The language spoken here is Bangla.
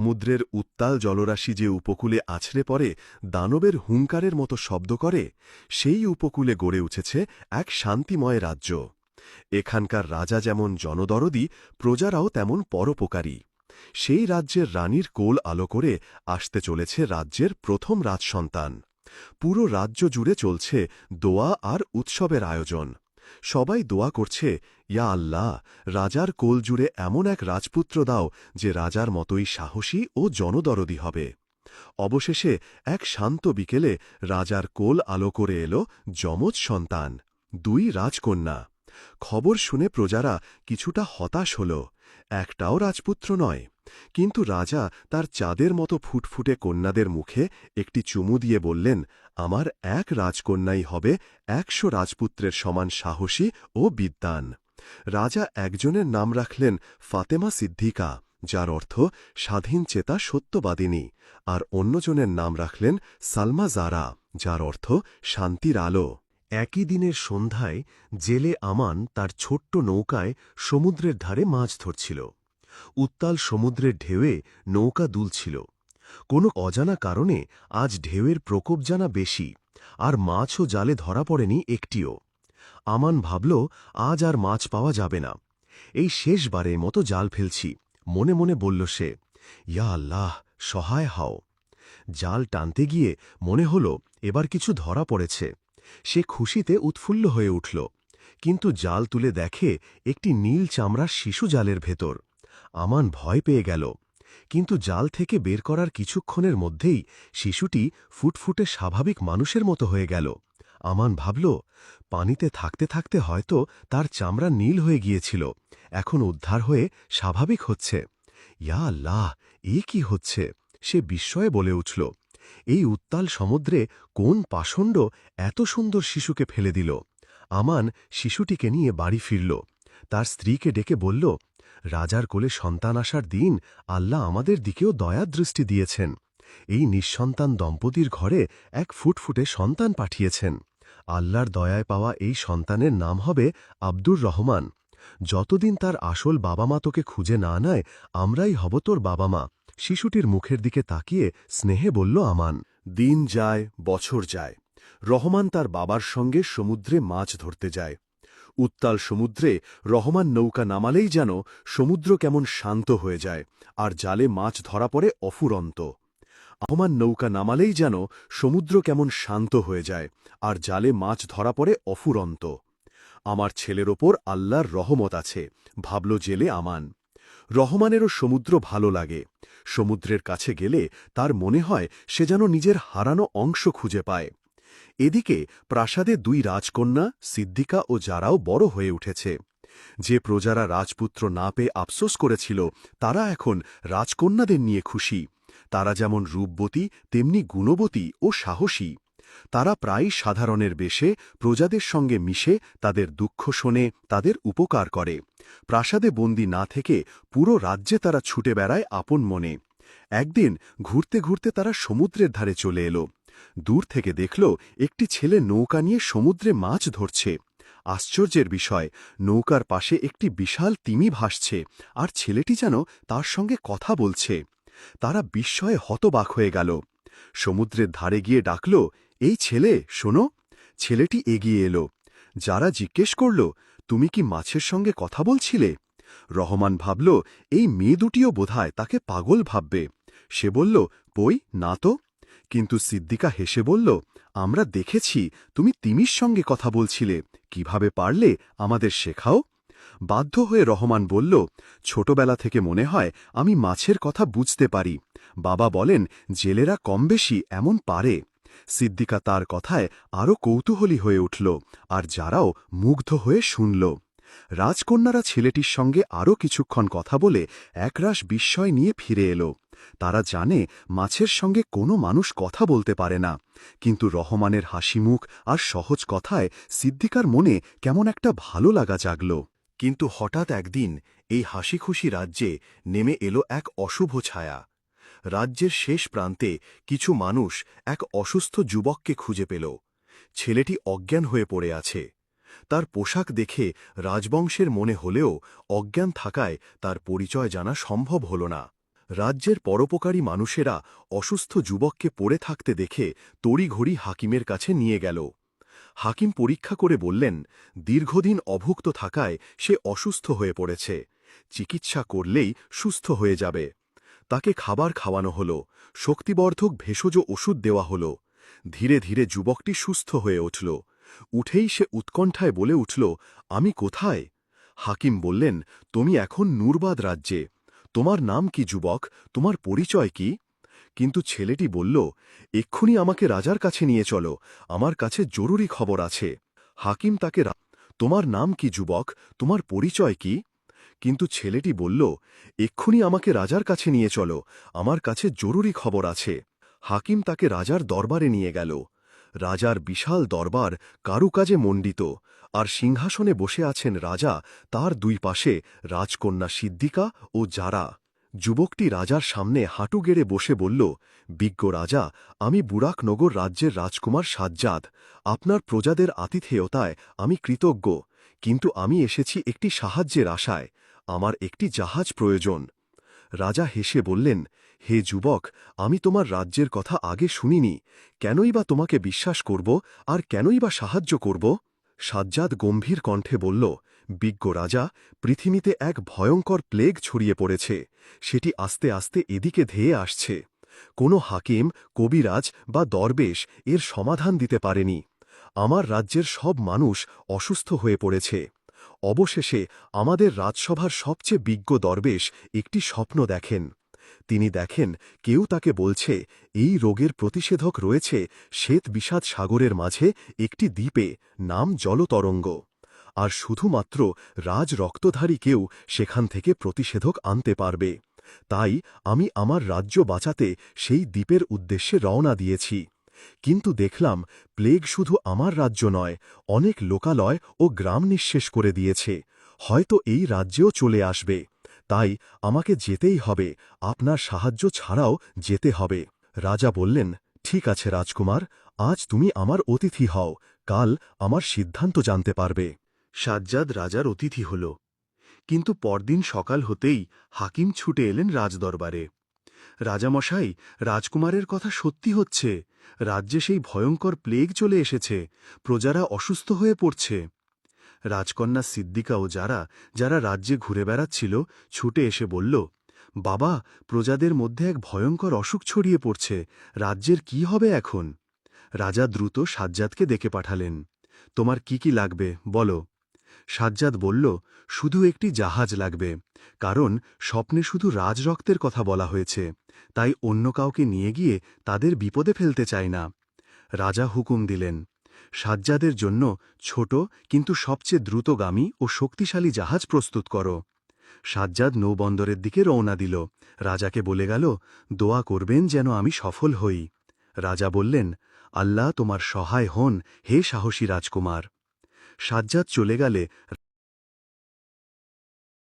সমুদ্রের উত্তাল জলরাশি যে উপকূলে আছড়ে পড়ে দানবের হুঙ্কারের মতো শব্দ করে, সেই উপকূলে গড়ে উঠেছে এক শান্তিময় রাজ্য। এখানকার রাজা যেমন জনদরদী, প্রজারাও তেমন পরোপকারী। সেই রাজ্যের রানীর কোল আলো করে আসতে চলেছে রাজ্যের প্রথম রাজসন্তান। পুরো রাজ্য জুড়ে চলছে দোয়া আর উৎসবের আয়োজন। সবাই দোয়া করছে, ইয়া আল্লাহ, রাজার কোল জুড়ে এমন এক রাজপুত্র দাও যে রাজার মতোই সাহসী ও জনদরদী হবে। অবশেষে এক শান্ত বিকেলে রাজার কোল আলো করে এলো যমজ সন্তান, দুই রাজকন্যা। খবর শুনে প্রজারা কিছুটা হতাশ হল, একটাও রাজপুত্র নয়। কিন্তু রাজা তার চাঁদের মতো ফুটফুটে কন্যাদের মুখে একটি চুমু দিয়ে বললেন, আমার এক রাজকন্যাই হবে ১০০ রাজপুত্রের সমান সাহসী ও বিদ্বান। রাজা একজনের নাম রাখলেন ফাতেমা সিদ্দিকা, যার অর্থ স্বাধীনচেতা সত্যবাদিনী, আর অন্যজনের নাম রাখলেন সালমা জারা, যার অর্থ শান্তির আলো। একই দিনের সন্ধ্যায় জেলে আমান তার ছোট্ট নৌকায় সমুদ্রের ধারে মাছ ধরছিল। উত্তাল সমুদ্রের ঢেউয়ে নৌকা দুলছিল। কোনো অজানা কারণে আজ ঢেউয়ের প্রকোপ জানা বেশি, আর মাছও জালে ধরা পড়েনি একটিও। আমান ভাবল, আজ আর মাছ পাওয়া যাবে না। এই শেষবারের মতো জাল ফেলছি, মনে মনে বলল সে। ইয়া আল্লাহ, সহায় হও। জাল টানতে গিয়ে মনে হল এবার কিছু ধরা পড়েছে। সে খুশিতে উৎফুল্ল হয়ে উঠল, কিন্তু জাল তুলে দেখে একটি নীল চামড়ার শিশু জালের ভেতর। আমান ভয় পেয়ে গেল, কিন্তু জাল থেকে বের করার কিছুক্ষণের মধ্যেই শিশুটি ফুটফুটে স্বাভাবিক মানুষের মতো হয়ে গেল। আমান ভাবল, পানিতে থাকতে থাকতে হয়তো তার চামড়া নীল হয়ে গিয়েছিল, এখন উদ্ধার হয়ে স্বাভাবিক হচ্ছে। ইয়া আল্লাহ, এ কি হচ্ছে, সে বিস্ময়ে বলে উঠল। এই উত্তাল সমুদ্রে কোন পাষণ্ড এত সুন্দর শিশুকে ফেলে দিল? আমান শিশুটিকে নিয়ে বাড়ি ফিরল। তার স্ত্রীকে ডেকে বলল, রাজার কোলে সন্তান আসার দিন আল্লাহ আমাদের দিকেও দয়ার দৃষ্টি দিয়েছেন। এই নিঃসন্তান দম্পতির ঘরে এক ফুটফুটে সন্তান পাঠিয়েছেন। আল্লাহর দয়ায় পাওয়া এই সন্তানের নাম হবে আব্দুর রহমান। যতদিন তার আসল বাবা মা তোকে খুঁজে না নেয়, আমরাই হব তোর বাবা মা। শিশুটির মুখের দিকে তাকিয়ে স্নেহে বলল আমান। দিন যায়, বছর যায়। রহমান তার বাবার সঙ্গে সমুদ্রে মাছ ধরতে যায়। উত্তাল সমুদ্রে রহমান নৌকা নামালেই যেন সমুদ্র কেমন শান্ত হয়ে যায়, আর জালে মাছ ধরা পড়ে অফুরন্ত। রহমান নৌকা নামালেই যেন সমুদ্র কেমন শান্ত হয়ে যায়, আর জালে মাছ ধরা পড়ে অফুরন্ত। আমার ছেলের ওপর আল্লাহর রহমত আছে, ভাবল জেলে আমান। রহমানেরও সমুদ্র ভালো লাগে। সমুদ্রের কাছে গেলে তার মনে হয় সে যেন নিজের হারানো অংশ খুঁজে পায়। এদিকে প্রাসাদে দুই রাজকন্যা সিদ্দিকা ও জারাও বড় হয়ে উঠেছে। যে প্রজারা রাজপুত্র না পেয়ে আফসোস করেছিল, তারা এখন রাজকন্যাদের নিয়ে খুশি। তারা যেমন রূপবতী, তেমনি গুণবতী ও সাহসী। তারা প্রায়ই সাধারণের বেশে প্রজাদের সঙ্গে মিশে তাদের দুঃখ শোনে, তাদের উপকার করে। প্রাসাদে বন্দী না থেকে পুরো রাজ্যে তারা ছুটে বেড়ায় আপন মনে। একদিন ঘুরতে ঘুরতে তারা সমুদ্রের ধারে চলে এলো। দূর থেকে দেখল একটি ছেলে নৌকা নিয়ে সমুদ্রে মাছ ধরছে। আশ্চর্যের বিষয়, নৌকার পাশে একটি বিশাল তিমি ভাসছে, আর ছেলেটি যেন তার সঙ্গে কথা বলছে। তারা বিস্ময়ে হতবাক হয়ে গেল। সমুদ্রের ধারে গিয়ে ডাকল, এই ছেলে, শোনো। ছেলেটি এগিয়ে এলো। যারা জিজ্ঞেস করল, তুমি কি মাছের সঙ্গে কথা বলছিলে? রহমান ভাবল, এই মেয়ে দুটিও বোধহয় তাকে পাগল ভাববে। সে বলল, কই না তো। কিন্তু সিদ্দিকা হেসে বলল, আমরা দেখেছি তুমি তিমির সঙ্গে কথা বলছিলে, কিভাবে পারলে আমাদের শেখাও। বাধ্য হয়ে রহমান বলল, ছোটবেলা থেকে মনে হয় আমি মাছের কথা বুঝতে পারি। বাবা বলেন জেলেরা কম বেশি এমন পারে। সিদ্দিকা তার কথায় আরও কৌতূহলী হয়ে উঠল, আর যারাও মুগ্ধ হয়ে শুনল। রাজকন্যারা ছেলেটির সঙ্গে আরও কিছুক্ষণ কথা বলে একরাশ বিস্ময় নিয়ে ফিরে এলো। তারা জানে মাছের সঙ্গে কোনো মানুষ কথা বলতে পারে না, কিন্তু রহমানের হাসিমুখ আর সহজ কথায় সিদ্দিকার মনে কেমন একটা ভালো লাগা জাগল। কিন্তু হঠাৎ একদিন এই হাসিখুশি রাজ্যে নেমে এলো এক অশুভ ছায়া। রাজ্যের শেষ প্রান্তে কিছু মানুষ এক অসুস্থ যুবককে খুঁজে পেল। ছেলেটি অজ্ঞান হয়ে পড়ে আছে। তার পোশাক দেখে রাজবংশের মনে হলেও অজ্ঞান থাকায় তার পরিচয় জানা সম্ভব হল না। রাজ্যের পরোপকারী মানুষেরা অসুস্থ যুবককে পড়ে থাকতে দেখে তড়িঘড়ি হাকিমের কাছে নিয়ে গেল। হাকিম পরীক্ষা করে বললেন, দীর্ঘদিন অভুক্ত থাকায় সে অসুস্থ হয়ে পড়েছে, চিকিৎসা করলেই সুস্থ হয়ে যাবে। তাকে খাবার খাওয়ানো হল, শক্তিবর্ধক ভেষজ ওষুধ দেওয়া হল। ধীরে ধীরে যুবকটি সুস্থ হয়ে উঠল। উঠেই সে উৎকণ্ঠায় বলে উঠল, আমি কোথায়? হাকিম বললেন, তুমি এখন নুরবাদ রাজ্যে। তোমার নাম কি যুবক, তোমার পরিচয় কি? কিন্তু ছেলেটি বলল, এক্ষুনি আমাকে রাজার কাছে নিয়ে চলো, আমার কাছে জরুরি খবর আছে। হাকিম তাকে তোমার নাম কি যুবক, তোমার পরিচয় কি? কিন্তু ছেলেটি বলল, এক্ষুনি আমাকে রাজার কাছে নিয়ে চলো, আমার কাছে জরুরি খবর আছে। হাকিম তাকে রাজার দরবারে নিয়ে গেল। রাজার বিশাল দরবার কারুকাজে মণ্ডিত, আর সিংহাসনে বসে আছেন রাজা, তার দুই পাশে রাজকন্যা সিদ্দিকা ও যারা। যুবকটি রাজার সামনে হাঁটু গেড়ে বসে বলল, বিজ্ঞ রাজা, আমি বুরাকনগর রাজ্যের রাজকুমার সাজ্জাদ। আপনার প্রজাদের আতিথেয়তায় আমি কৃতজ্ঞ, কিন্তু আমি এসেছি একটি সাহায্যের আশায়। আমার একটি জাহাজ প্রয়োজন। রাজা হেসে বললেন, হে যুবক, আমি তোমার রাজ্যের কথা আগে শুনিনি, কেনই বা তোমাকে বিশ্বাস করব, আর কেনই বা সাহায্য করব? সাজ্জাদ গম্ভীর কণ্ঠে বলল, বিজ্ঞ রাজা, পৃথিবীতে এক ভয়ঙ্কর প্লেগ ছড়িয়ে পড়েছে, সেটি আস্তে আস্তে এদিকে ধেয়ে আসছে। কোনো হাকিম, কবিরাজ বা দরবেশ এর সমাধান দিতে পারেনি। আমার রাজ্যের সব মানুষ অসুস্থ হয়ে পড়েছে। অবশেষে আমাদের রাজসভার সবচেয়ে বিজ্ঞ দরবেশ একটি স্বপ্ন দেখেন। তিনি দেখেন কেউ তাকে বলছে, এই রোগের প্রতিষেধক রয়েছে শ্বেত বিষাদ সাগরের মাঝে একটি দ্বীপে, নাম জলতরঙ্গ। আর শুধুমাত্র রাজ রক্তধারী কেউ সেখান থেকে প্রতিষেধক আনতে পারবে। তাই আমি আমার রাজ্য বাঁচাতে সেই দ্বীপের উদ্দেশ্যে রওনা দিয়েছি। কিন্তু দেখলাম প্লেগ শুধু আমার রাজ্য নয়, অনেক লোকালয় ও গ্রাম নিঃশেষ করে দিয়েছে, হয়তো এই রাজ্যেও চলে আসবে। তাই আমাকে যেতেই হবে, আপনার সাহায্য ছাড়াও যেতে হবে। রাজা বললেন, ঠিক আছে রাজকুমার, আজ তুমি আমার অতিথি হও, কাল আমার সিদ্ধান্ত জানতে পারবে। সাজ্জাদ রাজার অতিথি হল। কিন্তু পরদিন সকাল হতেই হাকিম ছুটে এলেন রাজদরবারে। রাজামশাই, রাজকুমারের কথা সত্যি হচ্ছে, রাজ্যে সেই ভয়ঙ্কর প্লেগ চলে এসেছে, প্রজারা অসুস্থ হয়ে পড়ছে। রাজকন্যা সিদ্দিকা ও যারা রাজ্যে ঘুরে বেড়াচ্ছিল ছুটে এসে বলল, বাবা, প্রজাদের মধ্যে এক ভয়ঙ্কর অসুখ ছড়িয়ে পড়ছে, রাজ্যের কি হবে এখন? রাজা দ্রুত সাজ্জাদকে ডেকে পাঠালেন। তোমার কি কি লাগবে বলো। সাজ্জাদ বলল, শুধু একটি জাহাজ লাগবে, কারণ স্বপ্নে শুধু রাজরক্তের কথা বলা হয়েছে, তাই অন্য কাউকে নিয়ে গিয়ে তাদের বিপদে ফেলতে চাই না। রাজা হুকুম দিলেন, সাজ্জাদের জন্য ছোট কিন্তু সবচেয়ে দ্রুতগামী ও শক্তিশালী জাহাজ প্রস্তুত করো। সাজ্জাদ নৌবন্দরের দিকে রওনা দিল। রাজাকে বলে গেল, দোয়া করবেন যেন আমি সফল হই। রাজা বললেন, আল্লাহ তোমার সহায় হন হে সাহসী রাজকুমার। সাজ্জাদ চলে গেলে